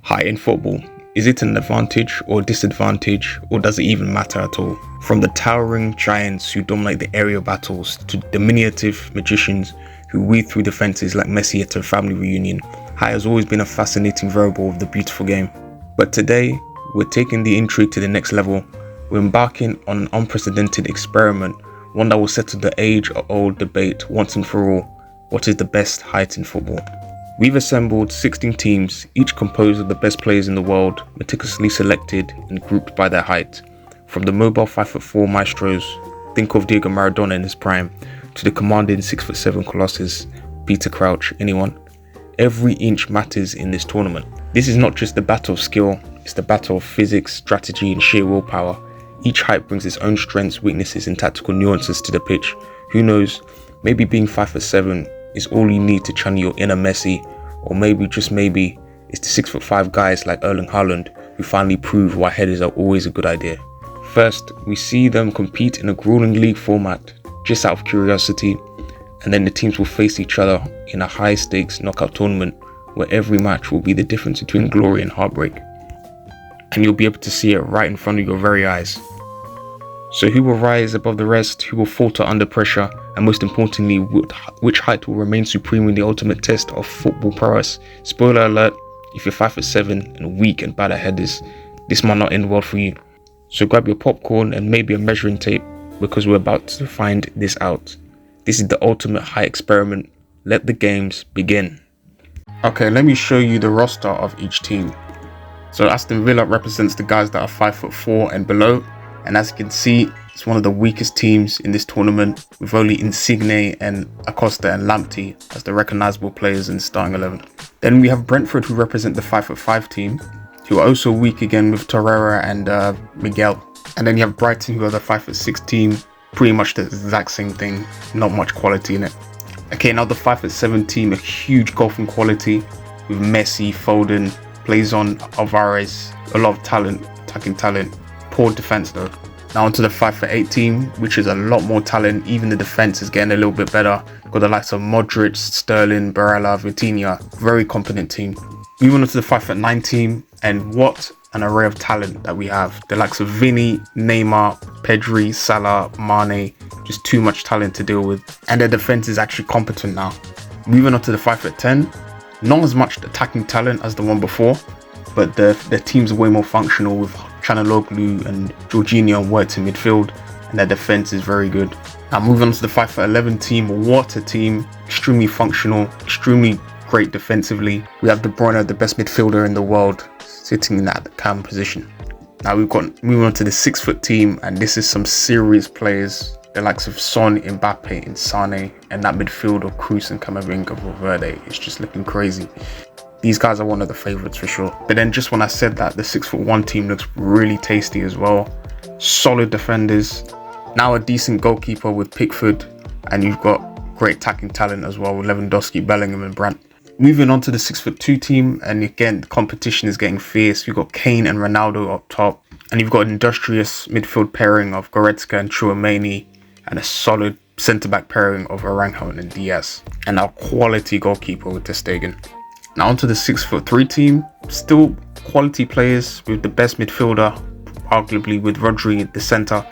Height in football, is it an advantage or disadvantage, or does it even matter at all? From the towering giants who dominate the aerial battles to diminutive magicians who weave through defences like Messi at a family reunion, height has always been a fascinating variable of the beautiful game. But today, we're taking the intrigue to the next level. We're embarking on an unprecedented experiment, one that will settle the age-old debate once and for all: what is the best height in football? We've assembled 16 teams, each composed of the best players in the world, meticulously selected and grouped by their height. From the mobile 5'4" maestros, think of Diego Maradona in his prime, to the commanding 6'7" colossus, Peter Crouch, anyone? Every inch matters in this tournament. This is not just the battle of skill, it's the battle of physics, strategy and sheer willpower. Each height brings its own strengths, weaknesses and tactical nuances to the pitch. Who knows, maybe being 5'7" is all you need to channel your inner Messi, or maybe, just maybe, it's the 6'5" guys like Erling Haaland who finally prove why headers are always a good idea. First, we see them compete in a grueling league format, just out of curiosity, and then the teams will face each other in a high stakes knockout tournament where every match will be the difference between glory and heartbreak. And you'll be able to see it right in front of your very eyes. So who will rise above the rest, who will falter under pressure, and most importantly, which height will remain supreme in the ultimate test of football prowess? Spoiler alert, if you're 5'7" and weak and bad at headers, this might not end well for you. So grab your popcorn and maybe a measuring tape, because we're about to find this out. This is the ultimate height experiment. Let the games begin. Okay, let me show you the roster of each team. So Aston Villa represents the guys that are 5'4" and below. And as you can see, it's one of the weakest teams in this tournament, with only Insigne and Acosta and Lamptey as the recognisable players in the starting 11. Then we have Brentford, who represent the 5'5" team, who are also weak again with Torreira and Miguel. And then you have Brighton, who are the 5'6" team, pretty much the exact same thing, not much quality in it. Okay, now the 5'7" team, a huge golfing quality with Messi, Foden, Blazon, Alvarez, a lot of talent, attacking talent. Poor defense though. Now onto the 5'8" team, which is a lot more talent. Even the defense is getting a little bit better. Got the likes of Modric, Sterling, Barella, Vitinha. Very competent team. Moving on to the 5'9" team, and what an array of talent that we have. The likes of Vinny, Neymar, Pedri, Salah, Mane. Just too much talent to deal with. And their defense is actually competent now. Moving on to the 5'10", not as much attacking talent as the one before, but the teams are way more functional with Çalhanoğlu and Jorginho and Wirtz in midfield, and their defense is very good. Now moving on to the 5'11" team, what a team. Extremely functional, extremely great defensively. We have De Bruyne, the best midfielder in the world, sitting in that cam position. Now we've got moving on to the 6' team, and this is some serious players. The likes of Son, Mbappe and Sane, and that midfield of Kroos and Camavinga, Valverde. It's just looking crazy. These guys are one of the favourites for sure. But then just when I said that, the 6'1" team looks really tasty as well. Solid defenders. Now a decent goalkeeper with Pickford. And you've got great attacking talent as well with Lewandowski, Bellingham and Brandt. Moving on to the 6'2" team. And again, the competition is getting fierce. You've got Kane and Ronaldo up top. And you've got an industrious midfield pairing of Goretzka and Tchouaméni. And a solid centre-back pairing of Aranjo and Diaz. And our quality goalkeeper with Ter Stegen. Now onto the 6'3" team, still quality players with the best midfielder, arguably with Rodri at the centre,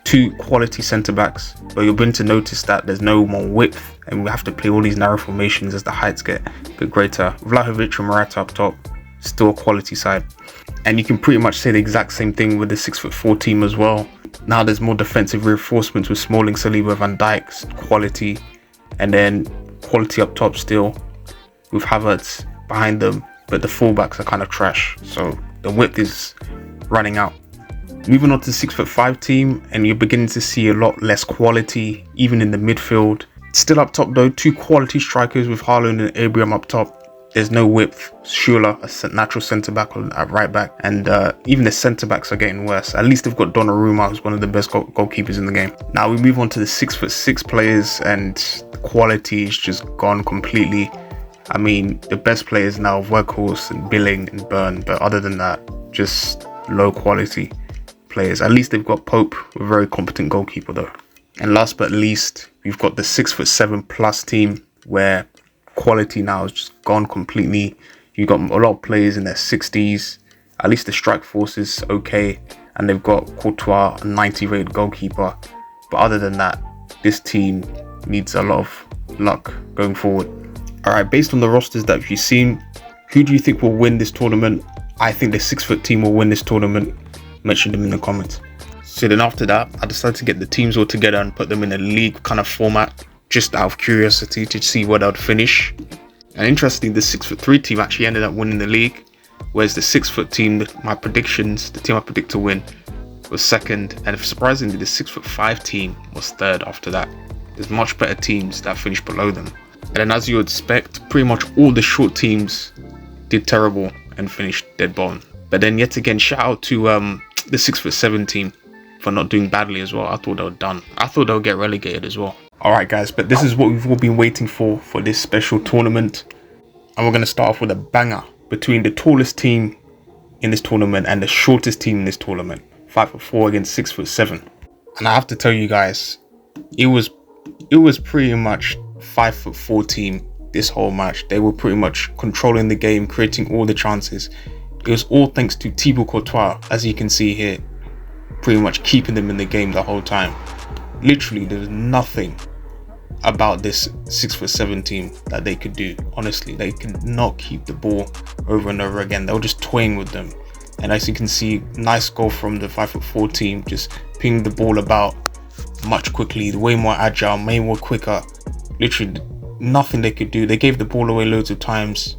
two quality centre backs, but you'll begin to notice that there's no more width and we have to play all these narrow formations as the heights get a bit greater. Vlahovic and Morata up top, still a quality side. And you can pretty much say the exact same thing with the 6'4" team as well. Now there's more defensive reinforcements with Smalling, Saliba, Van Dijk, quality, and then quality up top still, with Havertz behind them, but the fullbacks are kind of trash, so the width is running out. Moving on to the 6'5" team, and you're beginning to see a lot less quality, even in the midfield. Still up top though, two quality strikers with Haaland and Abraham up top. There's no width. Schürrle, a natural centre-back at right back, and even the centre-backs are getting worse. At least they've got Donnarumma, who's one of the best goalkeepers in the game. Now we move on to the 6'6" players, and the quality is just gone completely. I mean, the best players now, Weghorst and Billing and Burn, but other than that, just low quality players. At least they've got Pope, a very competent goalkeeper though. And last but least, we've got the 6'7" plus team, where quality now has just gone completely. You've got a lot of players in their 60s. At least the strike force is okay. And they've got Courtois, a 90 rated goalkeeper. But other than that, this team needs a lot of luck going forward. Alright, based on the rosters that you've seen, who do you think will win this tournament? I think the 6-foot team will win this tournament. Mention them in the comments. So then after that, I decided to get the teams all together and put them in a league kind of format, just out of curiosity to see where they'd finish. And interestingly, the 6'3" team actually ended up winning the league, whereas the 6-foot team, the team I predict to win, was second, and surprisingly, the 6'5" team was third after that. There's much better teams that finished below them. And then as you would expect, pretty much all the short teams did terrible and finished dead bottom. But then yet again, shout out to the 6'7" team for not doing badly as well. I thought they were done. I thought they would get relegated as well. Alright guys, but this is what we've all been waiting for this special tournament. And we're going to start off with a banger between the tallest team in this tournament and the shortest team in this tournament. 5'4" against 6'7". And I have to tell you guys, it was pretty much 5'4" team this whole match. They were pretty much controlling the game, creating all the chances. It was all thanks to Thibaut Courtois, as you can see here, pretty much keeping them in the game the whole time. Literally, there was nothing about this 6'7" team that they could do. Honestly, they could not keep the ball over and over again. They were just toying with them. And as you can see, nice goal from the 5'4" team, just pinging the ball about much quickly, way more agile, way more quicker. Literally nothing they could do. They gave the ball away loads of times.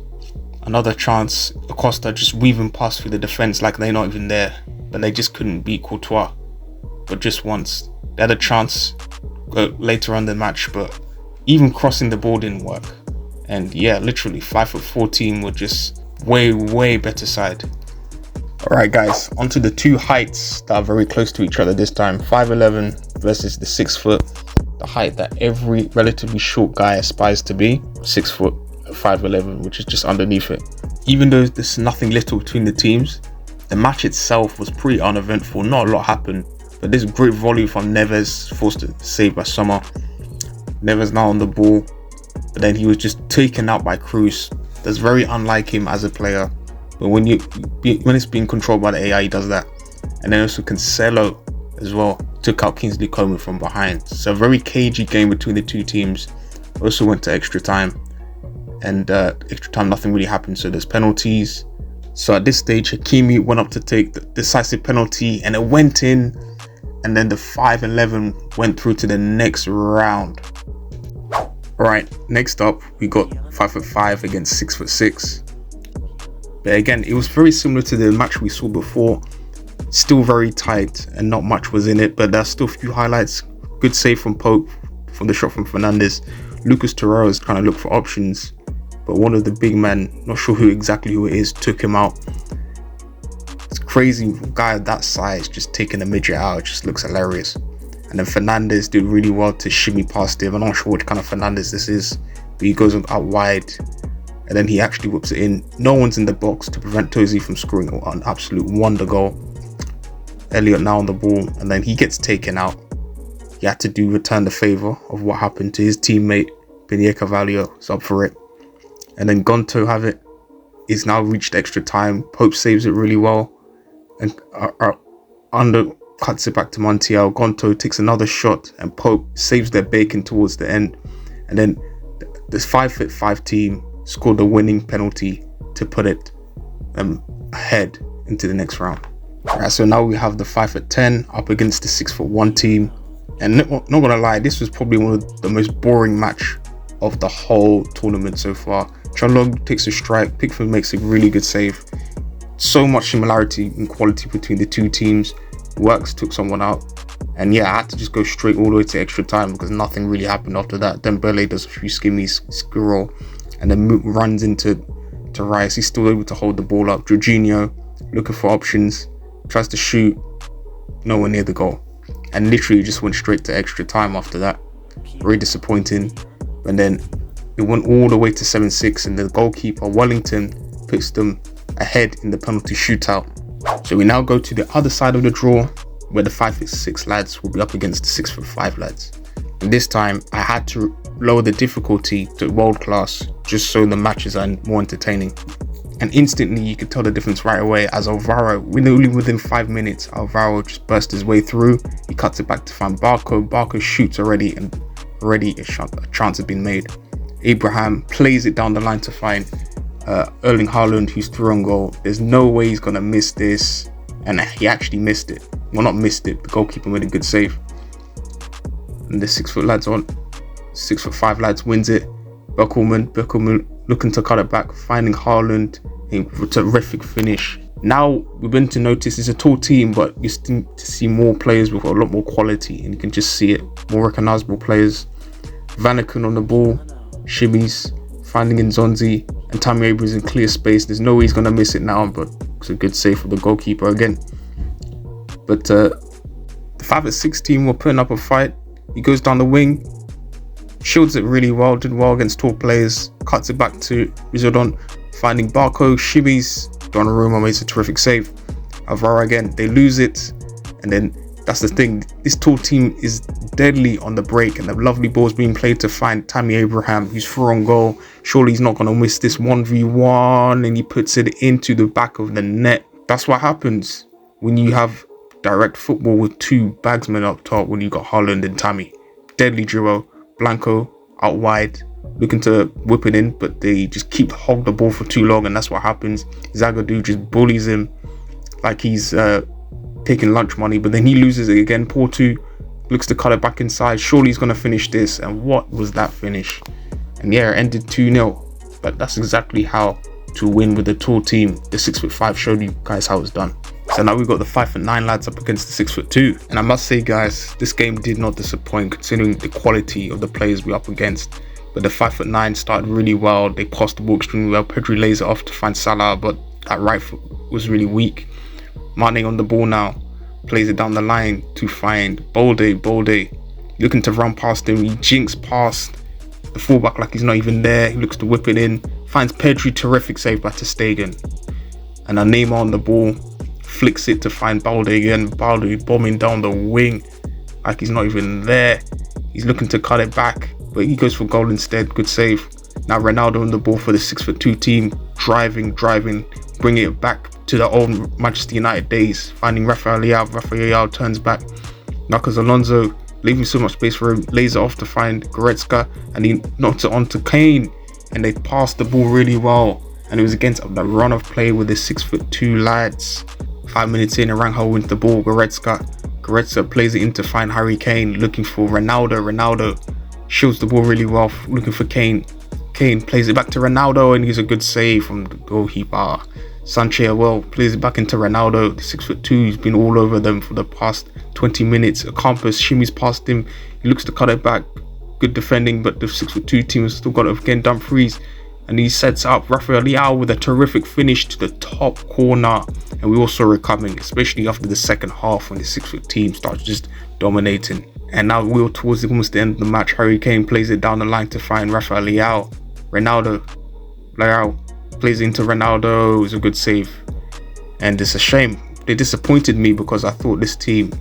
Another chance, Acosta just weaving past through the defense like they're not even there, but they just couldn't beat Courtois. But just once, they had a chance later on the match, but even crossing the ball didn't work. And yeah, literally 5'4" team were just way better side. Alright guys, onto the two heights that are very close to each other this time. 5'11" versus the 6 foot. The height that every relatively short guy aspires to be. 6 foot, 5'11", which is just underneath it. Even though there's nothing little between the teams, the match itself was pretty uneventful. Not a lot happened, but this great volley from Neves, forced to save by Sommer. Neves now on the ball, but then he was just taken out by Cruz. That's very unlike him as a player. But when it's being controlled by the AI, he does that. And then also Cancelo as well took out Kingsley Coman from behind. So a very cagey game between the two teams. Also went to extra time, and extra time nothing really happened. So there's penalties. So at this stage, Hakimi went up to take the decisive penalty, and it went in. And then the 5'11" went through to the next round. Right, next up we got 5'5" against 6'6". But again, it was very similar to the match we saw before. Still very tight and not much was in it, but there's still a few highlights. Good save from Pope from the shot from Fernandes. Lucas Torreira is trying to look for options, but one of the big men, not sure who it is, took him out. It's crazy, a guy that size just taking a midget out, it just looks hilarious. And then Fernandes did really well to shimmy past him. I'm not sure which kind of Fernandes this is, but he goes out wide, and then he actually whips it in. No one's in the box to prevent Tozy from scoring an absolute wonder goal. Elliot now on the ball, and then he gets taken out. He had to return the favour of what happened to his teammate. Benier Carvalho is up for it. And then Gonto have it. He's now reached extra time. Pope saves it really well, and cuts it back to Montiel. Gonto takes another shot, and Pope saves their bacon towards the end. And then this 5'5" team scored the winning penalty to put it ahead into the next round. Alright, so now we have the 5'10" up against the 6'1" team. And not gonna lie, this was probably one of the most boring match of the whole tournament so far. Chalog takes a strike, Pickford makes a really good save. So much similarity in quality between the two teams. Works took someone out, and yeah, I had to just go straight all the way to extra time because nothing really happened after that. Dembele does a few skimmies, squirrel, and then runs into Rice. He's still able to hold the ball up. Jorginho looking for options, tries to shoot, nowhere near the goal, and literally just went straight to extra time after that. Very disappointing. And then it went all the way to 7-6, and the goalkeeper Wellington puts them ahead in the penalty shootout. So we now go to the other side of the draw, where the 5'6" lads will be up against the 6'5" lads. And this time I had to lower the difficulty to world class just so the matches are more entertaining. And instantly you could tell the difference right away as Alvaro, only within 5 minutes, Alvaro just burst his way through. He cuts it back to find Barco. Barco shoots already, and already a chance had been made. Abraham plays it down the line to find Erling Haaland, who's through on goal. There's no way he's going to miss this. And he actually missed it. Well, not missed it. The goalkeeper made a good save. And the 6'5" lads wins it. Beckelman looking to cut it back, finding Haaland. A terrific finish. Now we're going to notice it's a tall team, but you still to see more players with a lot more quality, and you can just see it. More recognizable players. Vanaken on the ball, shimmies, finding Nzonzi, and Tammy Abrams in clear space. There's no way he's going to miss it now, but it's a good save for the goalkeeper again. But the 5'6" team were putting up a fight. He goes down the wing, shields it really well, did well against tall players, cuts it back to Rizodon, finding Barco, shimmies, Donnarumma makes a terrific save. Alvaro again, they lose it, and then that's the thing, this tall team is deadly on the break, and the lovely ball's being played to find Tammy Abraham, who's through on goal. Surely he's not going to miss this 1v1, and he puts it into the back of the net. That's what happens when you have direct football with two bagsmen up top, when you got Haaland and Tammy. Deadly duo. Blanco out wide, looking to whip it in, but they just keep hog the ball for too long, and that's what happens. Zagadou just bullies him like he's taking lunch money, but then he loses it again. Porto looks to cut it back inside. Surely he's going to finish this, and what was that finish? And yeah, it ended 2-0, but that's exactly how to win with a tall team. The 6'5" showed you guys how it's done. So now we've got the 5'9" lads up against the 6'2", and I must say, guys, this game did not disappoint considering the quality of the players we're up against. But the 5'9" started really well. They passed the ball extremely well. Pedri lays it off to find Salah, but that right foot was really weak. Mane on the ball now, plays it down the line to find Bolde looking to run past him. He jinks past the fullback like he's not even there. He looks to whip it in, finds Pedri, terrific save by ter Stegen. And now Neymar on the ball, flicks it to find Balde again. Balde bombing down the wing like he's not even there. He's looking to cut it back, but he goes for goal instead. Good save. Now Ronaldo on the ball for the 6'2" team, driving, bringing it back to the old Manchester United days, finding Rafael Leao turns back. Marcos Alonso, leaving so much space for him, lays it off to find Goretzka, and he knocks it onto Kane, and they passed the ball really well, and it was against the run of play with the 6'2" lads. 5 minutes in, Aranjo wins the ball. Goretzka plays it in to find Harry Kane, looking for Ronaldo shields the ball really well, looking for Kane. Kane plays it back to Ronaldo, and he's a good save from the goalkeeper. Sanchez plays it back into Ronaldo, the 6'2", he's been all over them for the past 20 minutes. Ocampos shimmies past him, he looks to cut it back. Good defending, but the 6'2" team has still got it again. Dumfries, and he sets up Rafael Leao with a terrific finish to the top corner, and we all saw it coming, especially after the second half when the 6' team starts just dominating. And now we're towards almost the end of the match. Harry Kane plays it down the line to find Rafael Leao. Leao plays into Ronaldo. It was a good save, and it's a shame. They disappointed me because I thought this team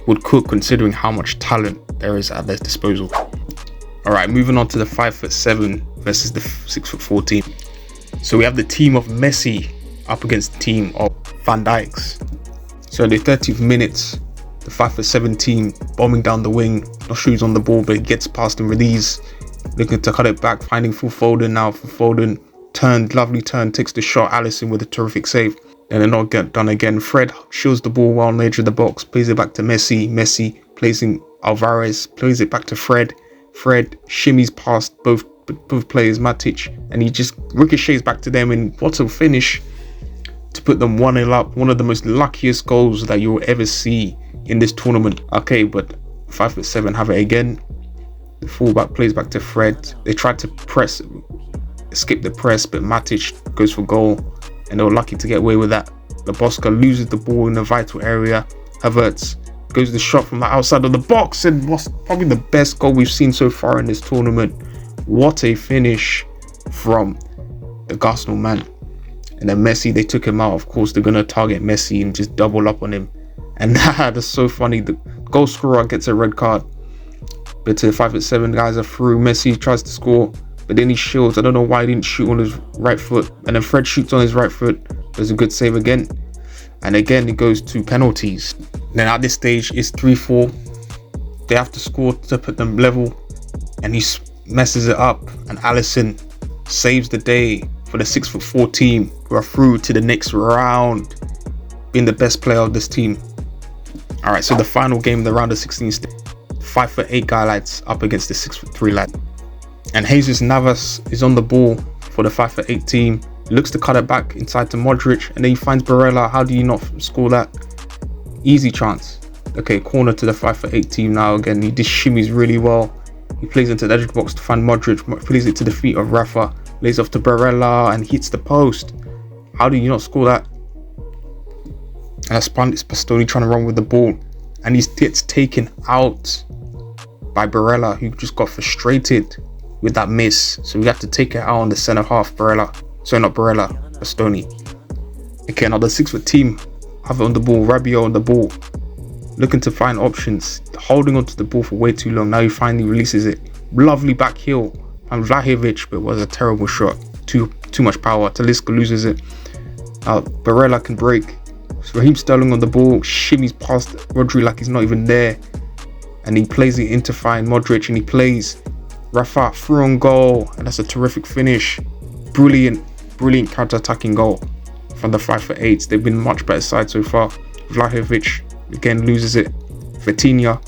would cook considering how much talent there is at their disposal. Alright, moving on to the 5'7" versus the 6'4" team. So we have the team of Messi up against the team of Van Dijk's. So in the 30th minutes, the 5'7" team bombing down the wing. No shoes on the ball, but it gets past him with ease. Looking to cut it back, finding Phil Foden now. Phil Foden turned, lovely turn, takes the shot. Alisson with a terrific save. And they're not get done again. Fred shields the ball well on the edge of the box, plays it back to Messi. Messi placing Alvarez, plays it back to Fred. Fred shimmies past both players, Matic, and he just ricochets back to them, and what a finish to put them 1-0 up. One of the most luckiest goals that you'll ever see in this tournament. Okay, but 5'7" have it again. The fullback plays back to Fred. They tried to escape the press, but Matic goes for goal, and they were lucky to get away with that. Bosca loses the ball in the vital area. Havertz goes the shot from the outside of the box, and was probably the best goal we've seen so far in this tournament. What a finish from the Arsenal man. And then Messi, they took him out. Of course, they're going to target Messi and just double up on him. And that's so funny. The goal scorer gets a red card. But the 5'7" guys are through. Messi tries to score. but then he shields. I don't know why he didn't shoot on his right foot. And then Fred shoots on his right foot. There's a good save again. And again, it goes to penalties. Then at this stage, it's 3-4. They have to score to put them level. And he messes it up. And Allison saves the day for the 6'4" team, who are through to the next round, being the best player of this team. All right, so the final game, the round of 16, 5'8" guy lads up against the 6'3" lad. And Jesus Navas is on the ball for the 5'8" team. He looks to cut it back inside to Modric, and then he finds Barella. How do you not score that? Easy chance. Okay, corner to the 5'8" team now again. He just shimmies really well. He plays into the edge of the box to find Modric. Plays it to the feet of Rafa. Lays off to Barella and hits the post. How do you not score that? And that's Bastoni trying to run with the ball. And he gets taken out by Barella, who just got frustrated with that miss. So we have to take it out on the centre half. Barella. Sorry, not Barella. Bastoni. Okay, now the 6' team have it on the ball. Rabiot on the ball. Looking to find options. Holding onto the ball for way too long. Now he finally releases it. Lovely back heel. And Vlahovic, but it was a terrible shot. Too much power. Talisca loses it. Barella can break. Raheem Sterling on the ball, shimmies past Rodri like he's not even there, and he plays it in to find Modric, and he plays Rafa through on goal, and that's a terrific finish. Brilliant counter-attacking goal from the 5'8". They've been much better side so far. Vlahovic again loses it. Vitinha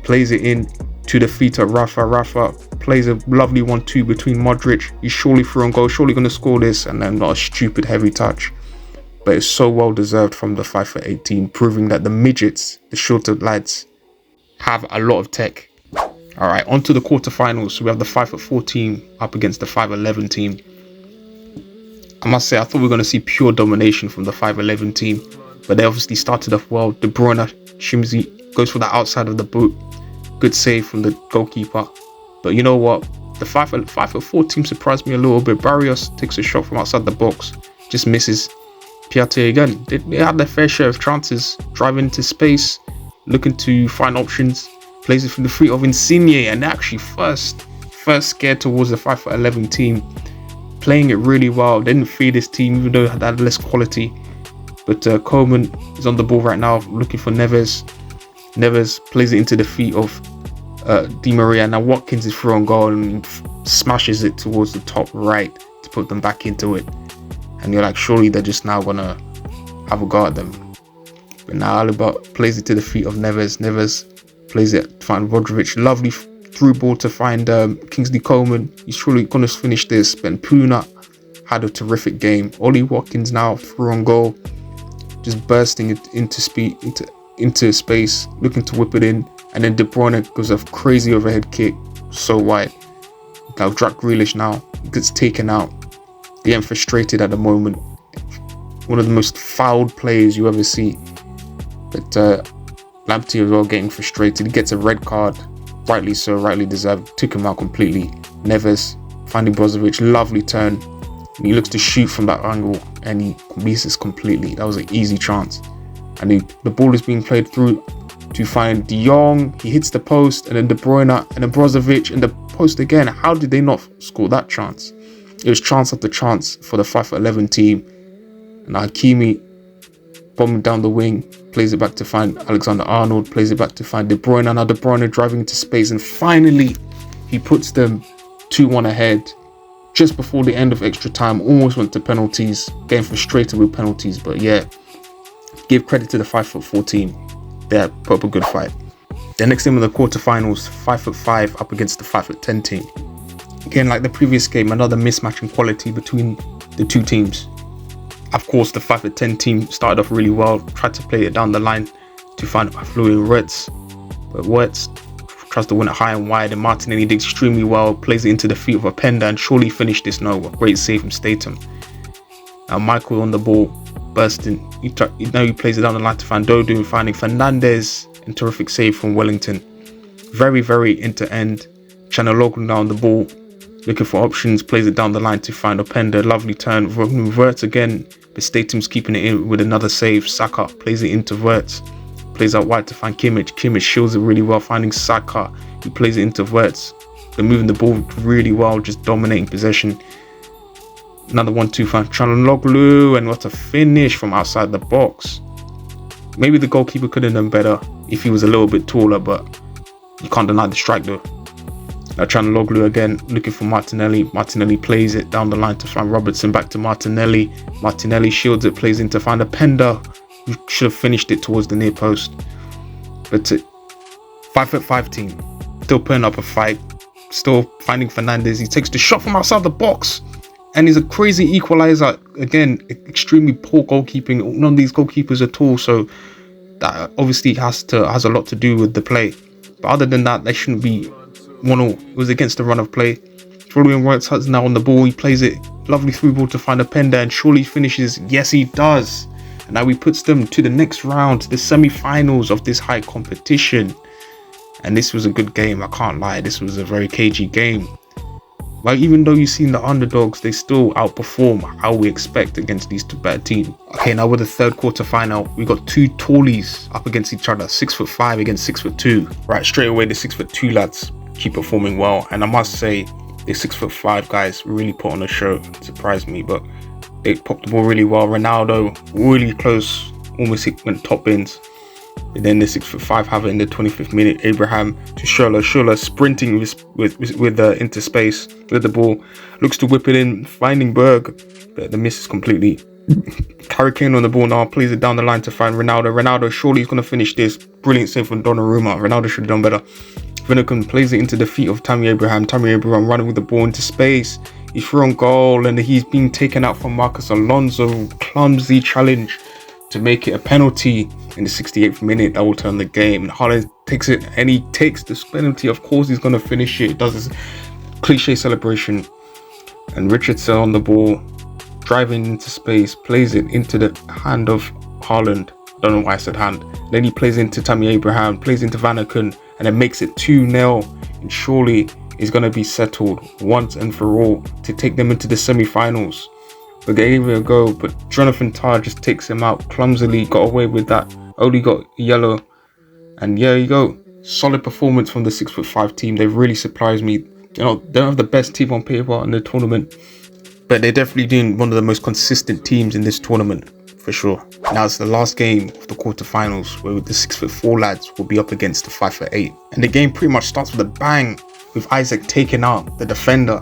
plays it in to the feet of Rafa. Rafa plays a lovely 1-2 between Modric. He's surely through on goal, surely going to score this, and then not a stupid heavy touch. But it's so well deserved from the 5'8" team, proving that the midgets, the shorter lads, have a lot of tech. All right, on to the quarterfinals. So we have the 5'4" team up against the 5'11" team. I must say, I thought we were going to see pure domination from the 5'11" team, but they obviously started off well. De Bruyne, Shimzy goes for the outside of the boot. Good save from the goalkeeper. But you know what? The 5'4" team surprised me a little bit. Barrios takes a shot from outside the box, just misses. Piatti again, they had their fair share of chances, driving into space, looking to find options, plays it from the feet of Insigne, and actually first scared towards the 5'11" team, playing it really well. They didn't feed this team, even though they had less quality. But Coleman is on the ball right now, looking for Neves. Neves plays it into the feet of Di Maria. Now Watkins is through on goal and smashes it towards the top right to put them back into it. And you're like, surely they're just now gonna have a go at them. But now Alaba plays it to the feet of Neves. Neves plays it to find Rodric. Lovely through ball to find Kingsley Coleman. He's surely gonna finish this. Ben Puna had a terrific game. Ollie Watkins now through on goal, just bursting it into space, looking to whip it in. And then De Bruyne goes a crazy overhead kick, so wide. Now Jack Grealish now gets taken out. Getting frustrated at the moment. One of the most fouled players you ever see. But Lamptey as well getting frustrated. He gets a red card. Rightly so, rightly deserved. Took him out completely. Neves finding Brozovic. Lovely turn. And he looks to shoot from that angle, and he misses completely. That was an easy chance. And the ball is being played through to find De Jong. He hits the post, and then De Bruyne, and then Brozovic, and the post again. How did they not score that chance? It was chance after chance for the 5'11" team. And Hakimi bombing down the wing, plays it back to find Alexander-Arnold, plays it back to find De Bruyne. Now De Bruyne driving into space, and finally he puts them 2-1 ahead just before the end of extra time. Almost went to penalties, getting frustrated with penalties. But yeah, give credit to the 5'4" team. They put up a good fight. The next game in the quarterfinals, 5'5" up against the 5'10" team. Again, like the previous game, another mismatch in quality between the two teams. Of course, the 5'10" team started off really well, tried to play it down the line to find Florian Wirtz. But Wirtz tries to win it high and wide, and Martinelli did extremely well, plays it into the feet of Openda, and surely finished this. No, a great save from Statham. Now Michael on the ball, bursting. He plays it down the line to find Dodu, and finding Fernandez, and terrific save from Wellington. Very, very end-to-end. Chanaloglu now on the ball, looking for options, plays it down the line to find Openda. Lovely turn. Wirtz again, but Statham's keeping it in with another save. Saka plays it into Wirtz. Plays out wide to find Kimmich. Kimmich shields it really well, finding Saka. He plays it into Wirtz. They're moving the ball really well, just dominating possession. Another 1-2 from Çalhanoğlu, and what a finish from outside the box. Maybe the goalkeeper could have done better if he was a little bit taller, but you can't deny the strike though. Now Çalhanoğlu again, looking for Martinelli. Martinelli plays it down the line to find Robertson, back to Martinelli. Martinelli shields it, plays in to find Openda, who should have finished it towards the near post. But 5'5" team, still putting up a fight, still finding Fernandez. He takes the shot from outside the box, and he's a crazy equalizer. Again, extremely poor goalkeeping. None of these goalkeepers at all. So that obviously has a lot to do with the play. But other than that, they shouldn't be 1-0. It was against the run of play. Florian Wirtz now on the ball. He plays it, lovely through ball to find Openda, and surely finishes. Yes, he does. And now he puts them to the next round, the semi-finals of this high competition. And this was a good game, I can't lie. This was a very cagey game. Like, even though you've seen the underdogs, they still outperform how we expect against these two better teams. Okay, now with the third quarter final, we got two tallies up against each other, 6'5" against 6'2". Right, straight away the 6'2" lads keep performing well, and I must say the 6'5" guys really put on a show. It surprised me, but they popped the ball really well. Ronaldo really close, almost went top bins. And then the 6'5" have it in the 25th minute. Abraham to Schürrle sprinting with into space with the ball, looks to whip it in, finding Berg, but the miss is completely. Harry Kane on the ball now, plays it down the line to find Ronaldo. Ronaldo surely he's going to finish this. Brilliant save from Donnarumma. Ronaldo should have done better. Vinokurov plays it into the feet of Tammy Abraham. Tammy Abraham running with the ball into space. He's through on goal, and he's being taken out from Marcos Alonso. Clumsy challenge to make it a penalty in the 68th minute. That will turn the game. And Haaland takes it, and he takes this penalty. Of course he's going to finish it. He does this cliche celebration. And Richardson on the ball, driving into space, plays it into the hand of Haaland. Don't know why I said hand. Then he plays into Tammy Abraham, plays into Vanaken, and it makes it 2-0. And surely is going to be settled once and for all to take them into the semi-finals. But they gave it a go, but Jonathan Tah just takes him out clumsily, got away with that, only got yellow. And yeah, you go. Solid performance from the 6'5" team. They really surprised me. You know, they don't have the best team on paper in the tournament, but they're definitely doing one of the most consistent teams in this tournament, for sure. Now it's the last game of the quarterfinals, where the 6'4" lads will be up against the 5'8". And the game pretty much starts with a bang, with Isaac taking out the defender,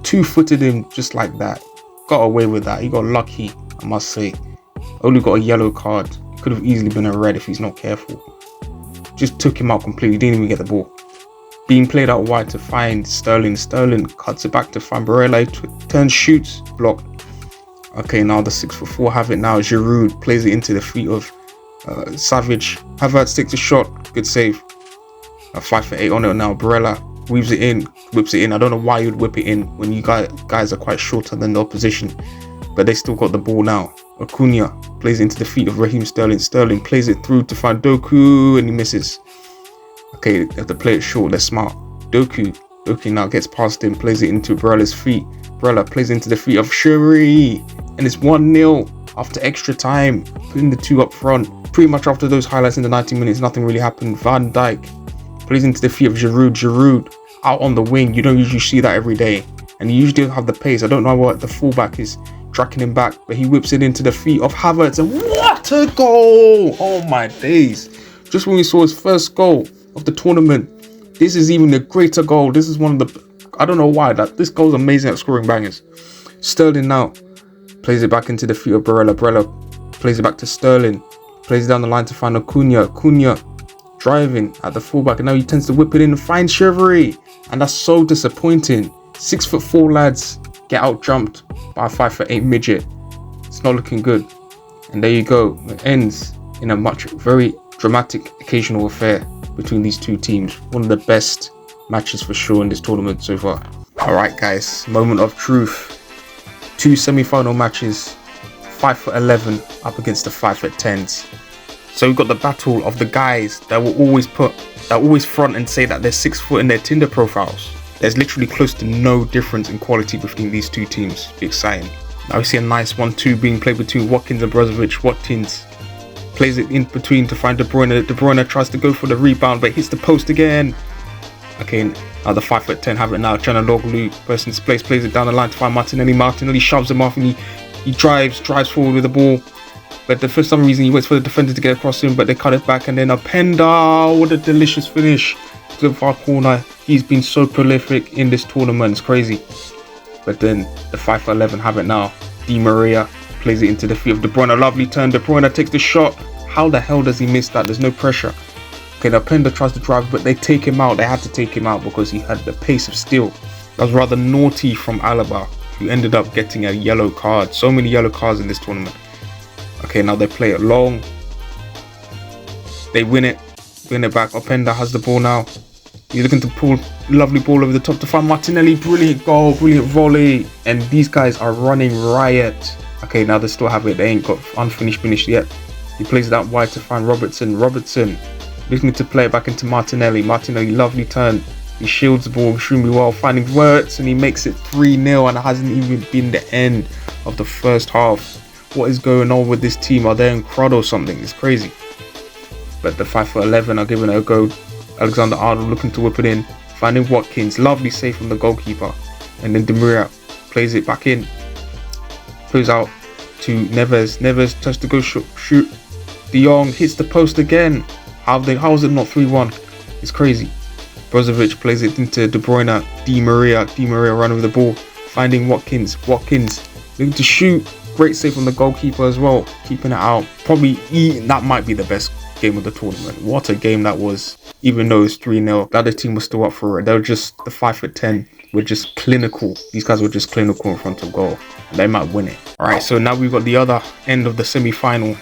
two-footed him just like that. Got away with that. He got lucky, I must say. Only got a yellow card. It could have easily been a red if he's not careful. Just took him out completely. Didn't even get the ball. Being played out wide to find Sterling. Sterling cuts it back to find Barella. Turns, shoots, blocked. Okay, now the 6'4" have it now. Giroud plays it into the feet of Savage. Havertz takes a shot. Good save. A 5'8" on it now. Barella weaves it in, whips it in. I don't know why you'd whip it in when you guys are quite shorter than the opposition, but they still got the ball now. Acuna plays into the feet of Raheem Sterling. Sterling plays it through to find Doku, and he misses. Okay, they have to play it short. They're smart. Doku now gets past him, plays it into Barella's feet. Barella plays into the feet of Shuri, and it's 1-0 after extra time, putting the two up front. Pretty much after those highlights in the 90 minutes, nothing really happened. Van Dijk plays into the feet of Giroud. Giroud out on the wing. You don't usually see that every day, and he usually don't have the pace. I don't know what the fullback is tracking him back, but he whips it into the feet of Havertz, and what a goal! Oh my days. Just when we saw his first goal of the tournament, this is even a greater goal. This is one of the, I don't know why, this goal is amazing at scoring bangers. Sterling now plays it back into the feet of Barella. Barella plays it back to Sterling, plays it down the line to find Acuna. Driving at the fullback, and now he tends to whip it in and find Chevrolet, and that's so disappointing. 6'4" lads get out jumped by a 5'8" midget. It's not looking good, and there you go. It ends in a very dramatic occasional affair between these two teams. One of the best matches for sure in this tournament so far. All right, guys, moment of truth. Two semi-final matches, 5'11" up against the 5'10s. So we've got the battle of the guys that will always front and say that they're 6 foot in their Tinder profiles. There's literally close to no difference in quality between these two teams. Be exciting. Now we see a nice 1-2 being played between Watkins and Brozovic. Watkins plays it in between to find De Bruyne. De Bruyne tries to go for the rebound, but hits the post again. Okay, now The 5'10" have it now. Chanaloglu bursts into place, plays it down the line to find Martinelli. Martinelli shoves him off and he drives forward with the ball. But for some reason he waits for the defender to get across him, but they cut it back, and then Openda, what a delicious finish to the far corner. He's been so prolific in this tournament, it's crazy. But then the 5'11" have it now. Di Maria plays it into the feet of De Bruyne. A lovely turn. De Bruyne takes the shot. How the hell does he miss that? There's no pressure. Okay, the Openda tries to drive, but they take him out. They had to take him out because he had the pace of steel. That was rather naughty from Alaba, who ended up getting a yellow card. So many yellow cards in this tournament. Okay, now they play it long. They win it back. Openda has the ball now. He's looking to pull lovely ball over the top to find Martinelli. Brilliant goal, brilliant volley. And these guys are running riot. Okay, now they still have it. They ain't got unfinished finish yet. He plays it out wide to find Robertson. Robertson looking to play it back into Martinelli. Martinelli, lovely turn. He shields the ball extremely well, finding Wirtz, and he makes it 3-0, and it hasn't even been the end of the first half. What is going on with this team? Are they in crud or something? It's crazy. But the 5'11" are giving it a go. Alexander-Arnold looking to whip it in, finding Watkins. Lovely save from the goalkeeper. And then Di Maria plays it back in. Plays out to Neves. Neves tries to go shoot. De Jong hits the post again. How is it not 3-1? It's crazy. Brozovic plays it into De Bruyne. Di Maria running with the ball, finding Watkins. Watkins looking to shoot. Great save from the goalkeeper as well, keeping it out. Probably that might be the best game of the tournament. What a game that was. Even though it's 3-0, the other team was still up for it. They were just, the 5'10" were just clinical. These guys were just clinical in front of goal. And they might win it. Alright, so now we've got the other end of the semi-final.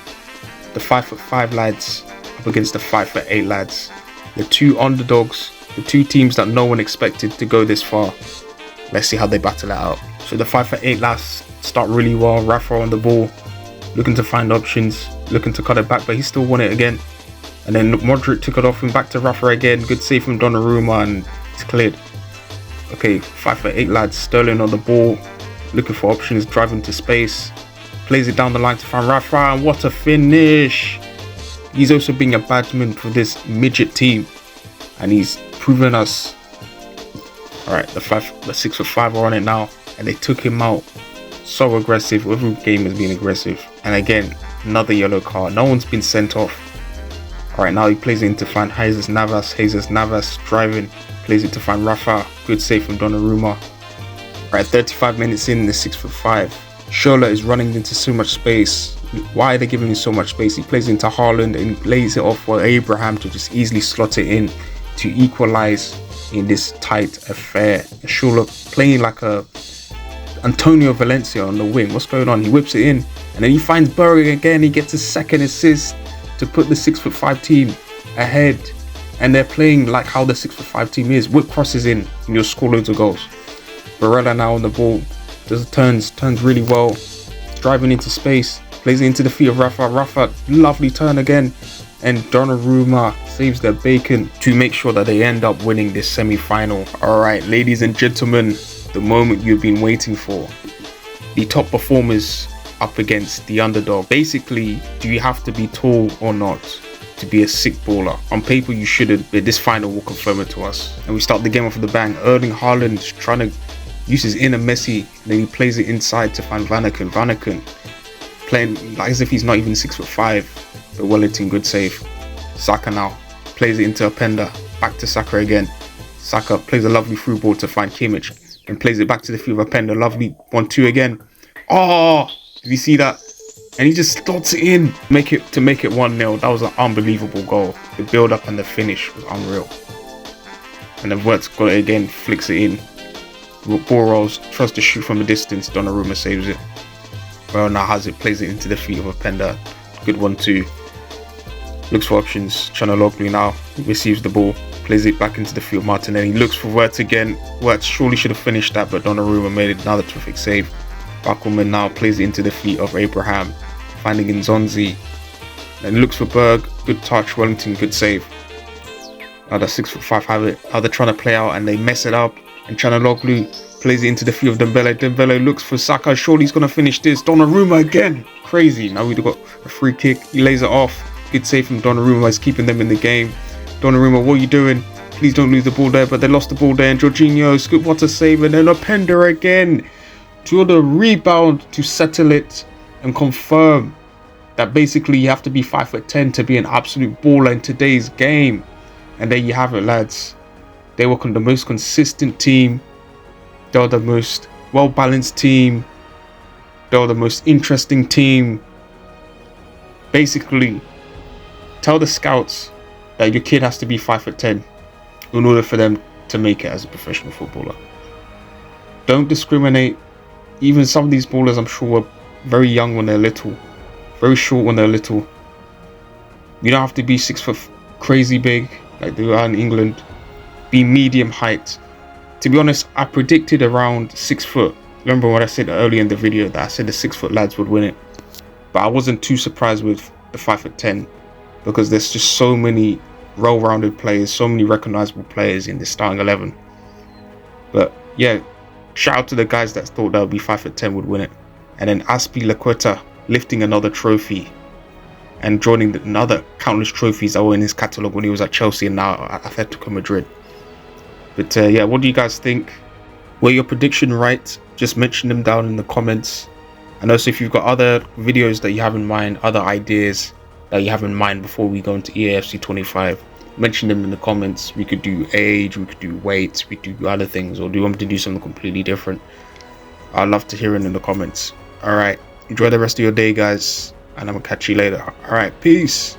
The 5'5" lads up against the 5'8" lads. The two underdogs, the two teams that no one expected to go this far. Let's see how they battle it out. So the 5'8" lads start really well. Rafa on the ball, looking to find options, looking to cut it back, but he still won it again. And then Modric took it off and back to Rafa again. Good save from Donnarumma, and it's cleared. Okay, 5'8" lads. Sterling on the ball, looking for options, driving to space, plays it down the line to find Rafa, and what a finish! He's also being a badman for this midget team, and he's proven us. Alright, the 6'5" are on it now, and they took him out. So aggressive. Every game has been aggressive. And again, another yellow card. No one's been sent off. Alright, now he plays it in to find Jesus Navas. Jesus Navas driving, plays it to find Rafa. Good save from Donnarumma. Alright, 35 minutes in, the 6'5". Scholler is running into so much space. Why are they giving him so much space? He plays into Haaland and lays it off for Abraham to just easily slot it in to equalize in this tight affair. Scholler playing like a Antonio Valencia on the wing. What's going on? He whips it in, and then he finds Berg again. He gets his second assist to put the 6'5" team ahead, and they're playing like how the 6'5" team is. Whip crosses in, and you'll score loads of goals. Barella now on the ball, does turns really well, driving into space, plays it into the feet of Rafa. Rafa, lovely turn again, and Donnarumma saves their bacon to make sure that they end up winning this semi-final. All right, ladies and gentlemen, the moment you've been waiting for. The top performers up against the underdog. Basically, do you have to be tall or not to be a sick baller? On paper you shouldn't, but this final will confirm it to us. And we start the game off with a bang. Erling Haaland trying to use his inner Messi, then he plays it inside to find Vanaken. Vanaken playing like as if he's not even 6'5", but Wellington, good save. Saka now plays it into Openda, back to Saka again. Saka plays a lovely through ball to find Kimmich, and plays it back to the field of Openda. Lovely 1-2 again. Oh, did you see that? And he just slots it in, make it 1-0. That was an unbelievable goal. The build up and the finish was unreal. And then Wirtz got it again, flicks it in. Ball rolls, tries to shoot from a distance. Donnarumma saves it. Well, now has it, plays it into the feet of Openda. Good 1-2. Looks for options. Chanaloglu now receives the ball, plays it back into the field. Martinelli looks for Wirtz again. Wirtz surely should have finished that, but Donnarumma made another terrific save. Bakelman now plays it into the feet of Abraham, finding Nzonzi. Then looks for Berg. Good touch. Wellington, good save. Now the 6'5" have it. Now they're trying to play out and they mess it up. And Chanaloglu plays it into the field of Dembele. Dembele looks for Saka. Surely he's going to finish this. Donnarumma again. Crazy. Now we've got a free kick. He lays it off. Good save from Donnarumma. He's keeping them in the game. Donnarumma, what are you doing? Please don't lose the ball there, but they lost the ball there. And Jorginho, scoop, what a save. And then Openda again to the rebound to settle it and confirm that basically you have to be 5'10" to be an absolute baller in today's game. And there you have it, lads. They were the most consistent team. They were the most well-balanced team. They were the most interesting team. Basically, tell the scouts that your kid has to be 5'10" in order for them to make it as a professional footballer. Don't discriminate. Even some of these ballers, I'm sure, were very young when they're little, very short when they're little. You don't have to be 6 foot crazy big like they are in England. Be medium height. To be honest, I predicted around 6 foot. Remember what I said earlier in the video that I said the 6 foot lads would win it, but I wasn't too surprised with the 5'10" because there's just so many well-rounded players, so many recognizable players in the starting 11. But yeah, shout out to the guys that thought that would be 5'10" would win it. And then Aspi Laqueta lifting another trophy and joining another countless trophies that were in his catalogue when he was at Chelsea and now at Atletico Madrid. But yeah, what do you guys think? Were your prediction right? Just mention them down in the comments. And also, if you've got other videos that you have in mind, other ideas that you have in mind before we go into EAFC 25, mention them in the comments. We could do age, we could do weight, we could do other things, or do you want me to do something completely different? I'd love to hear it in the comments. Alright, enjoy the rest of your day, guys, and I'm gonna catch you later. Alright, peace.